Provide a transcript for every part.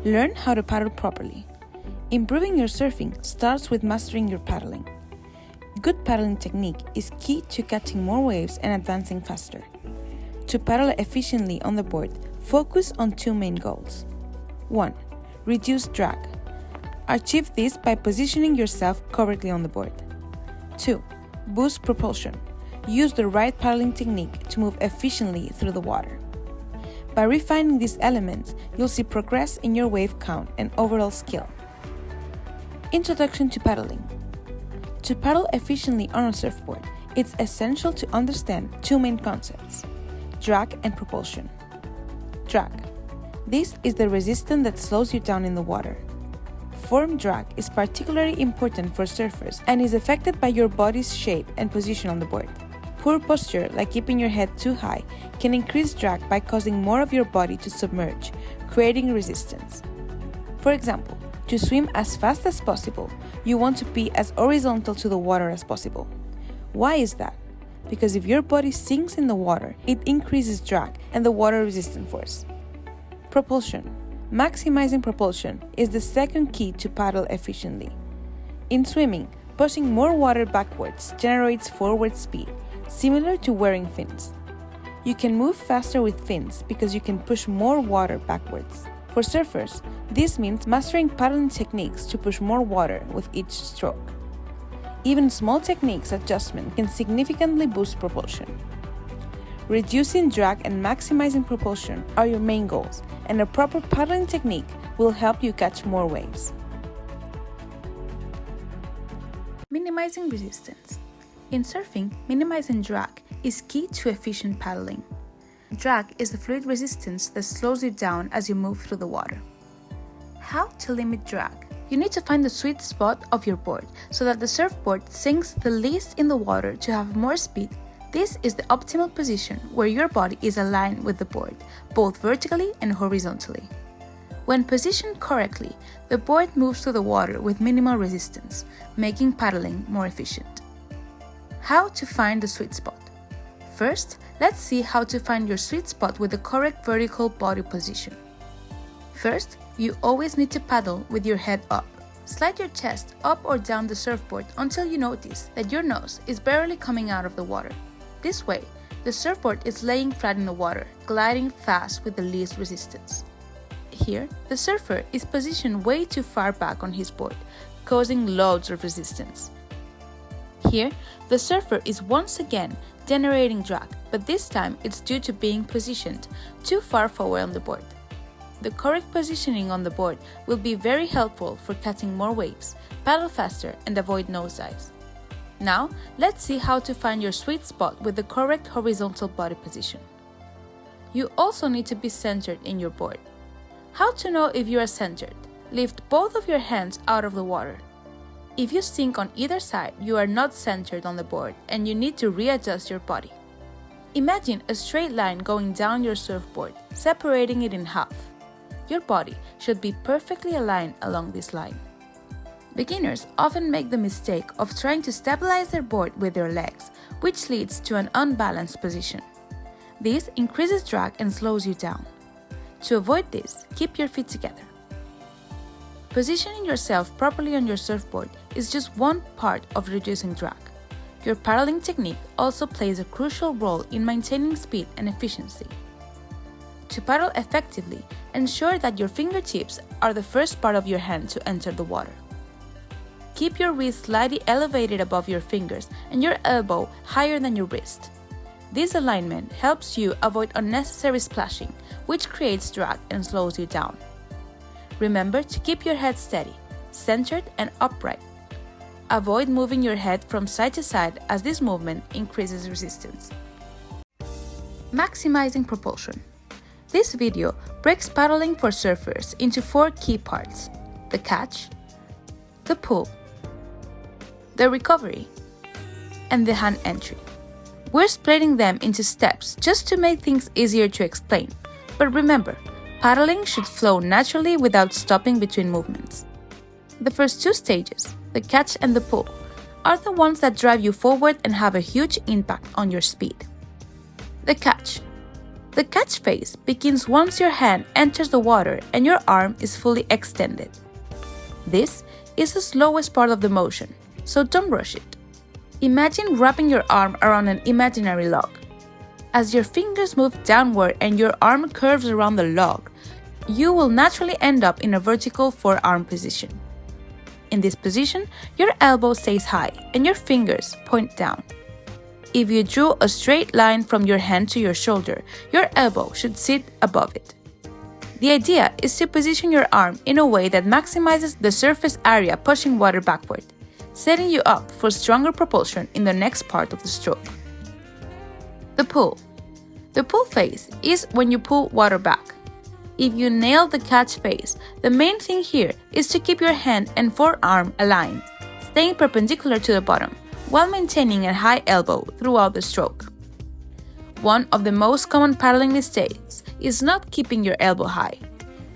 Learn how to paddle properly. Improving your surfing starts with mastering your paddling. Good paddling technique is key to catching more waves and advancing faster. To paddle efficiently on the board, focus on two main goals. 1. Reduce drag. Achieve this by positioning yourself correctly on the board. 2. Boost propulsion. Use the right paddling technique to move efficiently through the water. By refining these elements, you'll see progress in your wave count and overall skill. Introduction to paddling. To paddle efficiently on a surfboard, it's essential to understand two main concepts: drag and propulsion. Drag. This is the resistance that slows you down in the water. Form drag is particularly important for surfers and is affected by your body's shape and position on the board. Poor posture, like keeping your head too high, can increase drag by causing more of your body to submerge, creating resistance. For example, to swim as fast as possible, you want to be as horizontal to the water as possible. Why is that? Because if your body sinks in the water, it increases drag and the water resistance force. Propulsion. Maximizing propulsion is the second key to paddle efficiently. In swimming, pushing more water backwards generates forward speed, similar to wearing fins. You can move faster with fins because you can push more water backwards. For surfers, this means mastering paddling techniques to push more water with each stroke. Even small techniques adjustment can significantly boost propulsion. Reducing drag and maximizing propulsion are your main goals, and a proper paddling technique will help you catch more waves. Minimizing resistance. In surfing, minimizing drag is key to efficient paddling. Drag is the fluid resistance that slows you down as you move through the water. How to limit drag? You need to find the sweet spot of your board so that the surfboard sinks the least in the water to have more speed. This is the optimal position where your body is aligned with the board, both vertically and horizontally. When positioned correctly, the board moves through the water with minimal resistance, making paddling more efficient. How to find the sweet spot? First, let's see how to find your sweet spot with the correct vertical body position. First, you always need to paddle with your head up. Slide your chest up or down the surfboard until you notice that your nose is barely coming out of the water. This way, the surfboard is laying flat in the water, gliding fast with the least resistance. Here, the surfer is positioned way too far back on his board, causing loads of resistance. Here, the surfer is once again generating drag, but this time it's due to being positioned too far forward on the board. The correct positioning on the board will be very helpful for catching more waves, paddle faster, and avoid nosedives. Now, let's see how to find your sweet spot with the correct horizontal body position. You also need to be centered in your board. How to know if you are centered? Lift both of your hands out of the water. If you sink on either side, you are not centered on the board and you need to readjust your body. Imagine a straight line going down your surfboard, separating it in half. Your body should be perfectly aligned along this line. Beginners often make the mistake of trying to stabilize their board with their legs, which leads to an unbalanced position. This increases drag and slows you down. To avoid this, keep your feet together. Positioning yourself properly on your surfboard is just one part of reducing drag. Your paddling technique also plays a crucial role in maintaining speed and efficiency. To paddle effectively, ensure that your fingertips are the first part of your hand to enter the water. Keep your wrist slightly elevated above your fingers and your elbow higher than your wrist. This alignment helps you avoid unnecessary splashing, which creates drag and slows you down. Remember to keep your head steady, centered and upright. Avoid moving your head from side to side as this movement increases resistance. Maximizing propulsion. This video breaks paddling for surfers into 4 key parts: the catch, the pull, the recovery, and the hand entry. We're splitting them into steps just to make things easier to explain, but remember, paddling should flow naturally without stopping between movements. The first 2 stages, the catch and the pull, are the ones that drive you forward and have a huge impact on your speed. The catch. The catch phase begins once your hand enters the water and your arm is fully extended. This is the slowest part of the motion, so don't rush it. Imagine wrapping your arm around an imaginary log. As your fingers move downward and your arm curves around the log, you will naturally end up in a vertical forearm position. In this position, your elbow stays high and your fingers point down. If you drew a straight line from your hand to your shoulder, your elbow should sit above it. The idea is to position your arm in a way that maximizes the surface area pushing water backward, setting you up for stronger propulsion in the next part of the stroke. The pull. The pull phase is when you pull water back. If you nail the catch phase, the main thing here is to keep your hand and forearm aligned, staying perpendicular to the bottom, while maintaining a high elbow throughout the stroke. One of the most common paddling mistakes is not keeping your elbow high.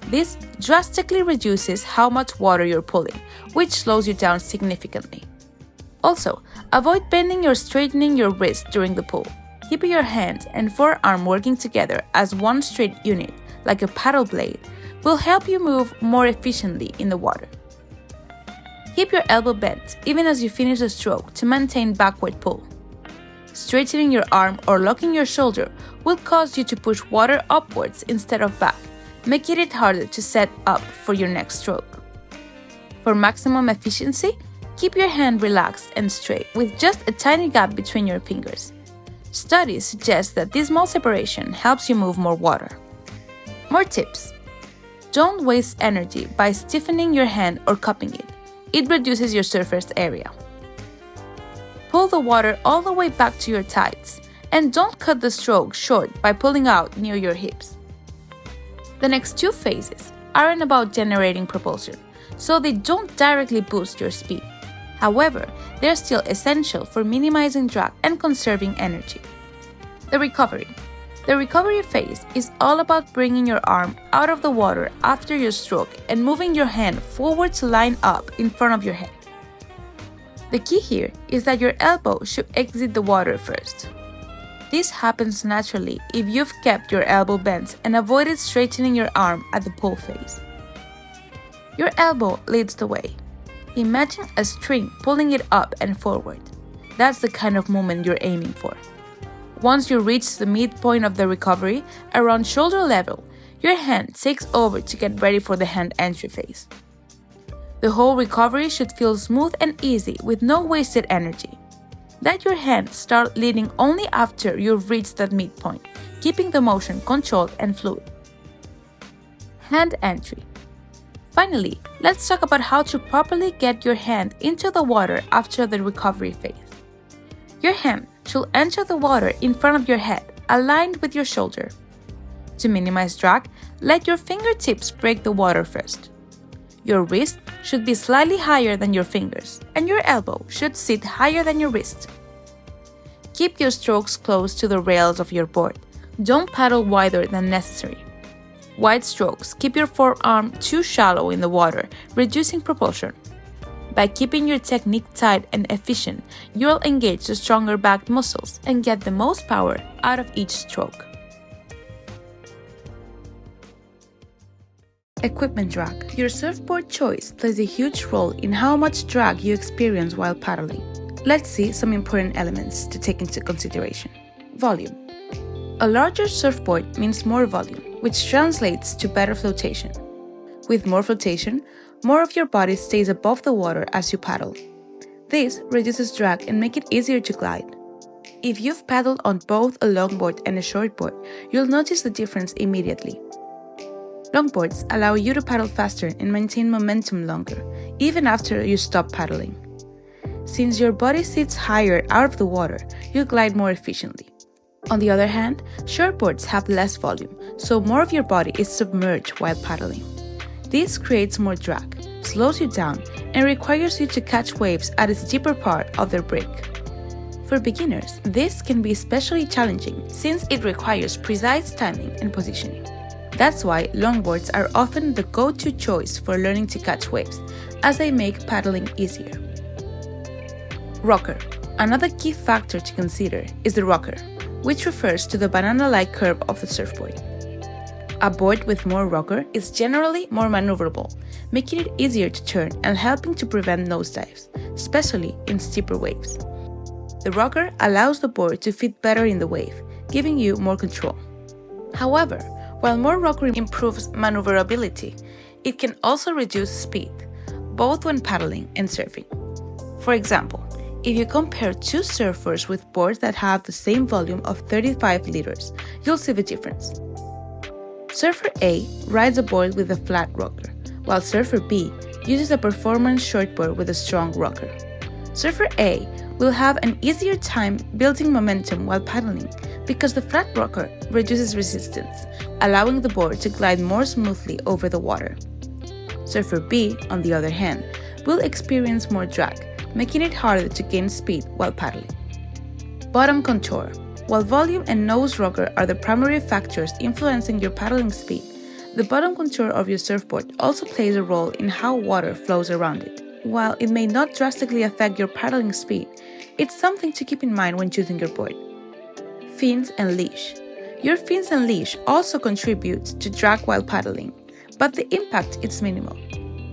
This drastically reduces how much water you're pulling, which slows you down significantly. Also, avoid bending or straightening your wrist during the pull. Keeping your hands and forearm working together as one straight unit, like a paddle blade, will help you move more efficiently in the water. Keep your elbow bent even as you finish the stroke to maintain backward pull. Straightening your arm or locking your shoulder will cause you to push water upwards instead of back, making it harder to set up for your next stroke. For maximum efficiency, keep your hand relaxed and straight with just a tiny gap between your fingers. Studies suggest that this small separation helps you move more water. More tips. Don't waste energy by stiffening your hand or cupping it. It reduces your surface area. Pull the water all the way back to your thighs, and don't cut the stroke short by pulling out near your hips. The next two phases aren't about generating propulsion, so they don't directly boost your speed. However, they're still essential for minimizing drag and conserving energy. The recovery. The recovery phase is all about bringing your arm out of the water after your stroke and moving your hand forward to line up in front of your head. The key here is that your elbow should exit the water first. This happens naturally if you've kept your elbow bent and avoided straightening your arm at the pull phase. Your elbow leads the way. Imagine a string pulling it up and forward. That's the kind of movement you're aiming for. Once you reach the midpoint of the recovery, around shoulder level, your hand takes over to get ready for the hand entry phase. The whole recovery should feel smooth and easy with no wasted energy. Let your hand start leading only after you've reached that midpoint, keeping the motion controlled and fluid. Hand entry. Finally, let's talk about how to properly get your hand into the water after the recovery phase. Your hand should enter the water in front of your head, aligned with your shoulder. To minimize drag, let your fingertips break the water first. Your wrist should be slightly higher than your fingers, and your elbow should sit higher than your wrist. Keep your strokes close to the rails of your board. Don't paddle wider than necessary. Wide strokes keep your forearm too shallow in the water, reducing propulsion. By keeping your technique tight and efficient, you'll engage the stronger back muscles and get the most power out of each stroke. Equipment drag. Your surfboard choice plays a huge role in how much drag you experience while paddling. Let's see some important elements to take into consideration. Volume. A larger surfboard means more volume, which translates to better flotation. With more flotation, more of your body stays above the water as you paddle. This reduces drag and makes it easier to glide. If you've paddled on both a longboard and a shortboard, you'll notice the difference immediately. Longboards allow you to paddle faster and maintain momentum longer, even after you stop paddling. Since your body sits higher out of the water, you glide more efficiently. On the other hand, shortboards have less volume, so more of your body is submerged while paddling. This creates more drag, slows you down, and requires you to catch waves at its deeper part of the break. For beginners, this can be especially challenging since it requires precise timing and positioning. That's why longboards are often the go-to choice for learning to catch waves, as they make paddling easier. Rocker. Another key factor to consider is the rocker. which refers to the banana-like curve of the surfboard. A board with more rocker is generally more maneuverable, making it easier to turn and helping to prevent nosedives, especially in steeper waves. The rocker allows the board to fit better in the wave, giving you more control. However, while more rocker improves maneuverability, it can also reduce speed, both when paddling and surfing. For example, if you compare two surfers with boards that have the same volume of 35 liters, you'll see the difference. Surfer A rides a board with a flat rocker, while Surfer B uses a performance shortboard with a strong rocker. Surfer A will have an easier time building momentum while paddling because the flat rocker reduces resistance, allowing the board to glide more smoothly over the water. Surfer B, on the other hand, will experience more drag, making it harder to gain speed while paddling. Bottom contour. While volume and nose rocker are the primary factors influencing your paddling speed, the bottom contour of your surfboard also plays a role in how water flows around it. While it may not drastically affect your paddling speed, it's something to keep in mind when choosing your board. Fins and leash. Your fins and leash also contribute to drag while paddling, but the impact is minimal.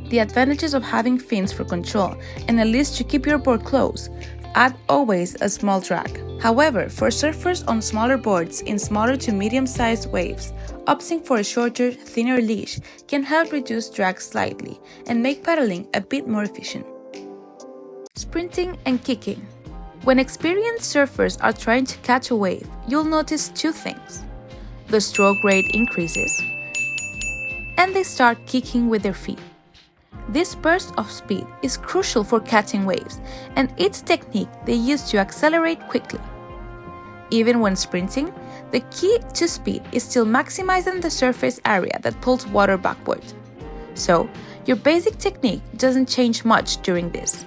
The advantages of having fins for control and a leash to keep your board close add always a small drag. However, for surfers on smaller boards in smaller to medium-sized waves, opting for a shorter, thinner leash can help reduce drag slightly and make paddling a bit more efficient. Sprinting and kicking. When experienced surfers are trying to catch a wave, you'll notice two things. The stroke rate increases, and they start kicking with their feet. This burst of speed is crucial for catching waves, and it's a technique they use to accelerate quickly. Even when sprinting, the key to speed is still maximizing the surface area that pulls water backward. So, your basic technique doesn't change much during this.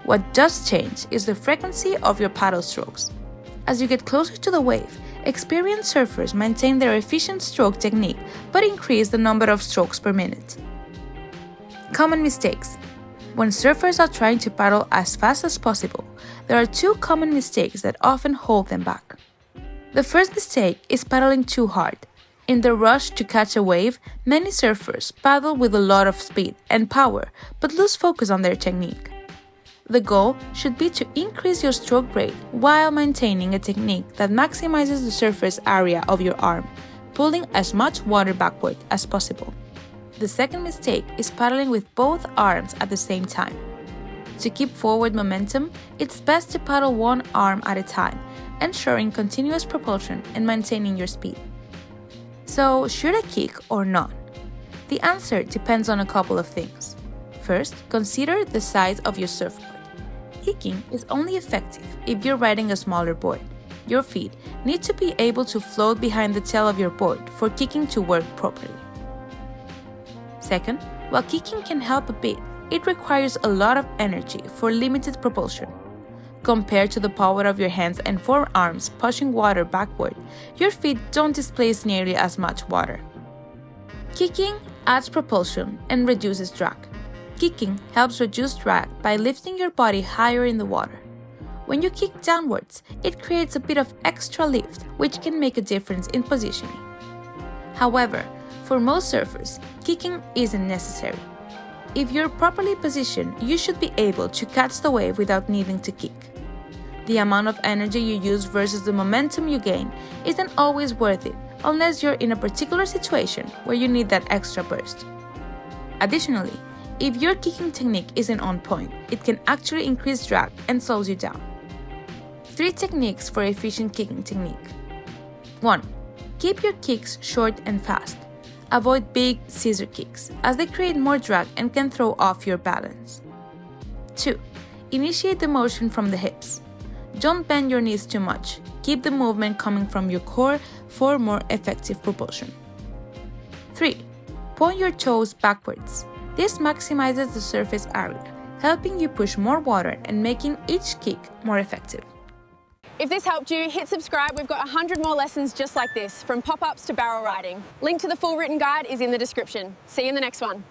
What does change is the frequency of your paddle strokes. As you get closer to the wave, experienced surfers maintain their efficient stroke technique but increase the number of strokes per minute. Common mistakes. When surfers are trying to paddle as fast as possible, there are two common mistakes that often hold them back. The first mistake is paddling too hard. In the rush to catch a wave, many surfers paddle with a lot of speed and power but lose focus on their technique. The goal should be to increase your stroke rate while maintaining a technique that maximizes the surface area of your arm, pulling as much water backward as possible. The second mistake is paddling with both arms at the same time. To keep forward momentum, it's best to paddle one arm at a time, ensuring continuous propulsion and maintaining your speed. So, should I kick or not? The answer depends on a couple of things. First, consider the size of your surfboard. Kicking is only effective if you're riding a smaller board. Your feet need to be able to float behind the tail of your board for kicking to work properly. Second, while kicking can help a bit, it requires a lot of energy for limited propulsion. Compared to the power of your hands and forearms pushing water backward, your feet don't displace nearly as much water. Kicking adds propulsion and reduces drag. Kicking helps reduce drag by lifting your body higher in the water. When you kick downwards, it creates a bit of extra lift, which can make a difference in positioning. However, for most surfers, kicking isn't necessary. If you're properly positioned, you should be able to catch the wave without needing to kick. The amount of energy you use versus the momentum you gain isn't always worth it unless you're in a particular situation where you need that extra burst. Additionally, if your kicking technique isn't on point, it can actually increase drag and slows you down. 3 techniques for efficient kicking technique. 1. Keep your kicks short and fast. Avoid big scissor kicks, as they create more drag and can throw off your balance. 2. Initiate the motion from the hips. Don't bend your knees too much. Keep the movement coming from your core for more effective propulsion. 3. Point your toes backwards. This maximizes the surface area, helping you push more water and making each kick more effective. If this helped you, hit subscribe. We've got 100 more lessons just like this, from pop-ups to barrel riding. Link to the full written guide is in the description. See you in the next one.